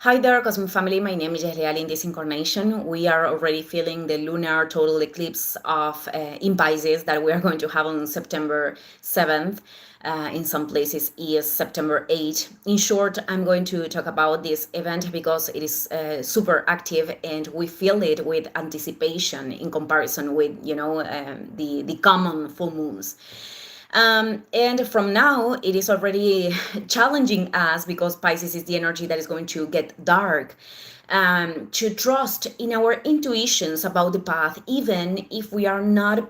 Hi there, Cosmic Family. My name is Yahrial. In this incarnation, we are already feeling the lunar total eclipse of in Pisces that we are going to have on September 7th. In some places is September 8th. In short, I'm going to talk about this event because it is super active and we feel it with anticipation in comparison with, the common full moons. And from now, it is already challenging us because Pisces is the energy that is going to get dark. To trust in our intuitions about the path, even if we are not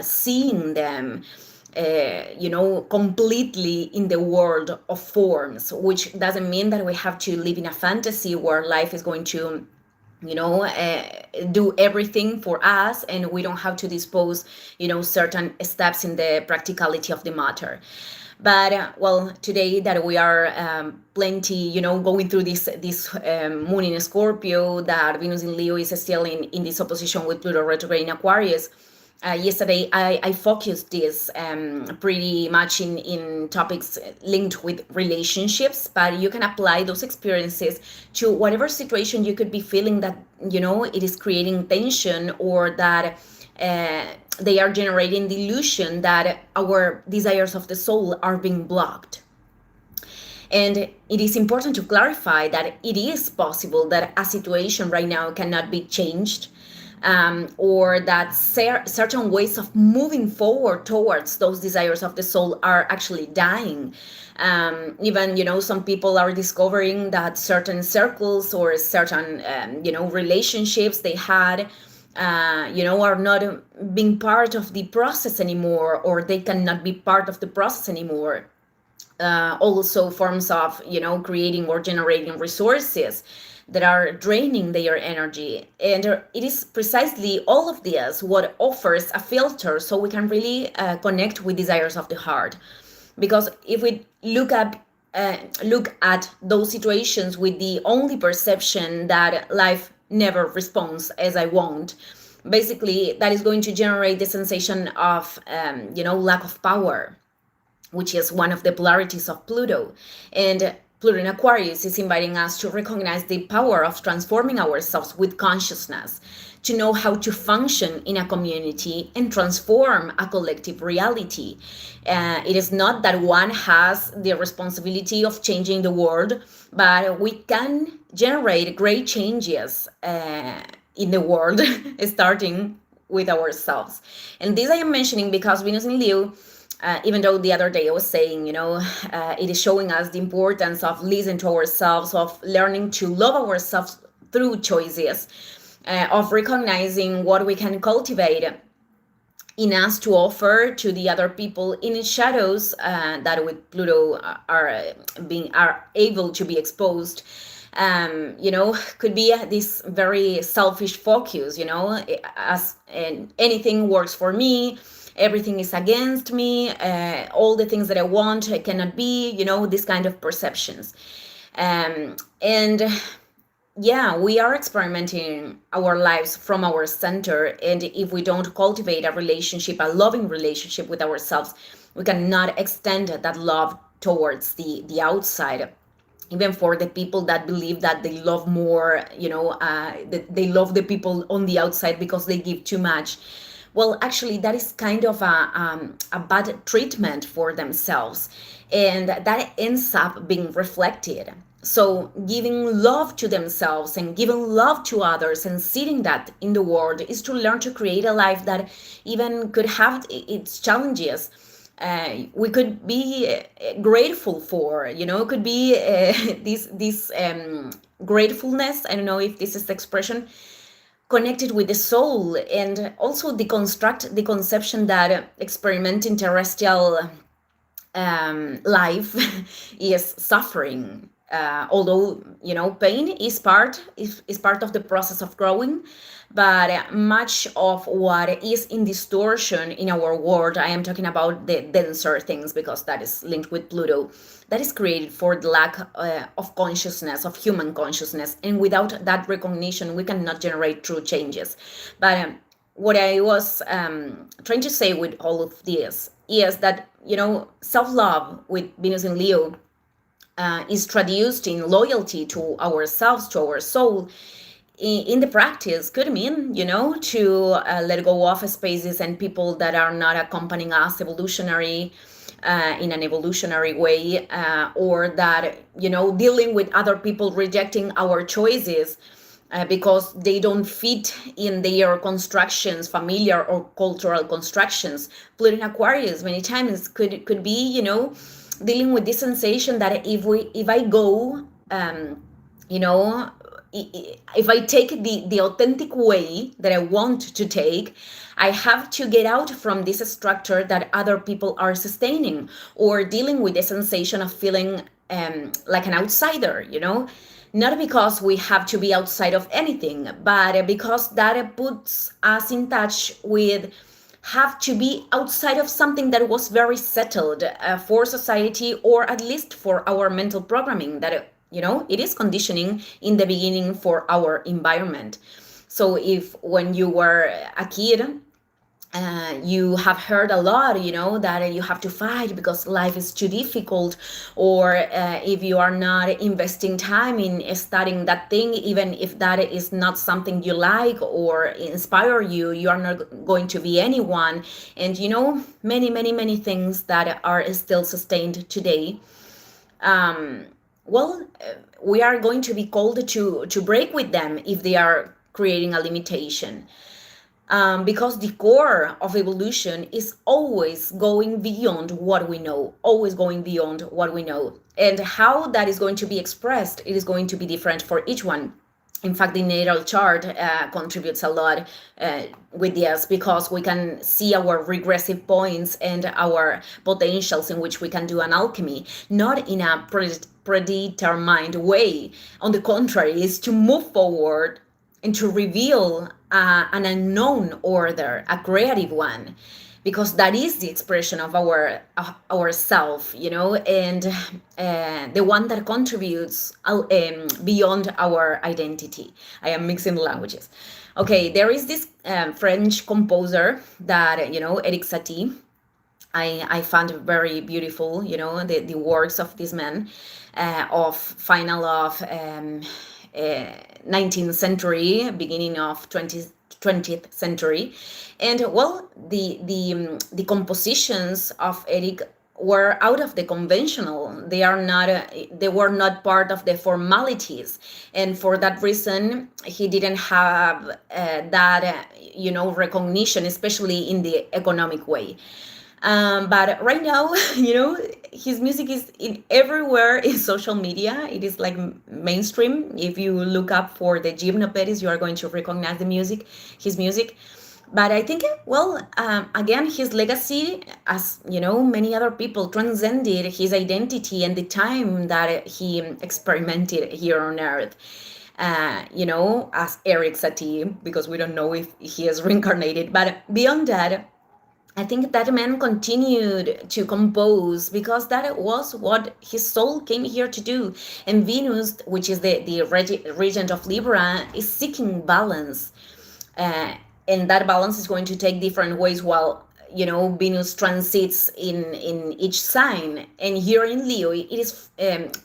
seeing them, completely in the world of forms, which doesn't mean that we have to live in a fantasy where life is going to do everything for us and we don't have to dispose certain steps in the practicality of the matter. But today that we are plenty going through this moon in Scorpio, that Venus in Leo is still in this opposition with Pluto retrograde in Aquarius. Yesterday I focused this pretty much in topics linked with relationships, but you can apply those experiences to whatever situation you could be feeling that it is creating tension, or that they are generating the illusion that our desires of the soul are being blocked. And it is important to clarify that it is possible that a situation right now cannot be changed, or that certain ways of moving forward towards those desires of the soul are actually dying. Even some people are discovering that certain circles or certain relationships they had are not being part of the process anymore, or they cannot be part of the process anymore. Also forms of creating or generating resources that are draining their energy. And it is precisely all of this what offers a filter so we can really connect with desires of the heart. Because if we look at those situations with the only perception that life never responds as I want, basically that is going to generate the sensation of lack of power, which is one of the polarities of Pluto. And Pluto in Aquarius is inviting us to recognize the power of transforming ourselves with consciousness, to know how to function in a community and transform a collective reality. It is not that one has the responsibility of changing the world, but we can generate great changes in the world, starting with ourselves. And this I am mentioning because Venus in Leo, even though the other day I was saying, it is showing us the importance of listening to ourselves, of learning to love ourselves through choices, of recognizing what we can cultivate in us to offer to the other people in its shadows that with Pluto are able to be exposed. Could be this very selfish focus, as anything works for me, everything is against me, all the things that I want I cannot be, this kind of perceptions. And yeah, we are experimenting our lives from our center, and if we don't cultivate a loving relationship with ourselves, we cannot extend that love towards the outside. Even for the people that believe that they love more, they love the people on the outside because they give too much. Well, actually, that is kind of a bad treatment for themselves, and that ends up being reflected. So giving love to themselves and giving love to others and seeing that in the world is to learn to create a life that even could have its challenges. We could be grateful for, it could be this gratefulness, I don't know if this is the expression, connected with the soul, and also deconstruct the conception that experimenting terrestrial life is suffering. Although pain is part of the process of growing, but much of what is in distortion in our world, I am talking about the denser things because that is linked with Pluto, that is created for the lack of consciousness, of human consciousness, and without that recognition we cannot generate true changes. But what I was trying to say with all of this is that self-love with Venus in Leo is traduced in loyalty to ourselves, to our soul, in the practice could mean, to let go of spaces and people that are not accompanying us in an evolutionary way, or that, dealing with other people rejecting our choices because they don't fit in their constructions, familiar or cultural constructions. Pluto in Aquarius many times could be, dealing with this sensation that if I go, you know, if I take the authentic way that I want to take, I have to get out from this structure that other people are sustaining, or dealing with the sensation of feeling like an outsider, not because we have to be outside of anything, but because that puts us in touch with have to be outside of something that was very settled for society, or at least for our mental programming, that it is conditioning in the beginning for our environment. So if when you were a kid, you have heard a lot, that you have to fight because life is too difficult, or if you are not investing time in studying that thing, even if that is not something you like or inspire you, you are not going to be anyone. And many, many, many things that are still sustained today. Well, we are going to be called to break with them if they are creating a limitation. Because the core of evolution is always going beyond what we know, always going beyond what we know. And how that is going to be expressed, it is going to be different for each one. In fact, the natal chart contributes a lot with this, because we can see our regressive points and our potentials in which we can do an alchemy, not in a predetermined way. On the contrary, is to move forward and to reveal an unknown order, a creative one, because that is the expression of our self, and the one that contributes beyond our identity. I am mixing languages. Okay, there is this French composer that, Eric Satie. I found very beautiful, the works of this man, of final of 19th century, beginning of 20th century. And well, the compositions of Eric were out of the conventional. They were not part of the formalities, and for that reason he didn't have that recognition, especially in the economic way. But right now, his music is in everywhere in social media. It is like mainstream. If you look up for the Gymnopedes, you are going to recognize his music. But I think, well, again, his legacy, as many other people, transcended his identity and the time that he experimented here on Earth. As Eric Satie, because we don't know if he is reincarnated. But beyond that, I think that man continued to compose because that was what his soul came here to do. And Venus, which is the regent of Libra, is seeking balance. And that balance is going to take different ways while, Venus transits in each sign. And here in Leo, it is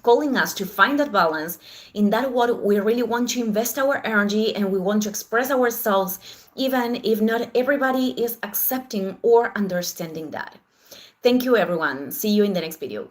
calling us to find that balance in that what we really want to invest our energy, and we want to express ourselves, even if not everybody is accepting or understanding that. Thank you, everyone. See you in the next video.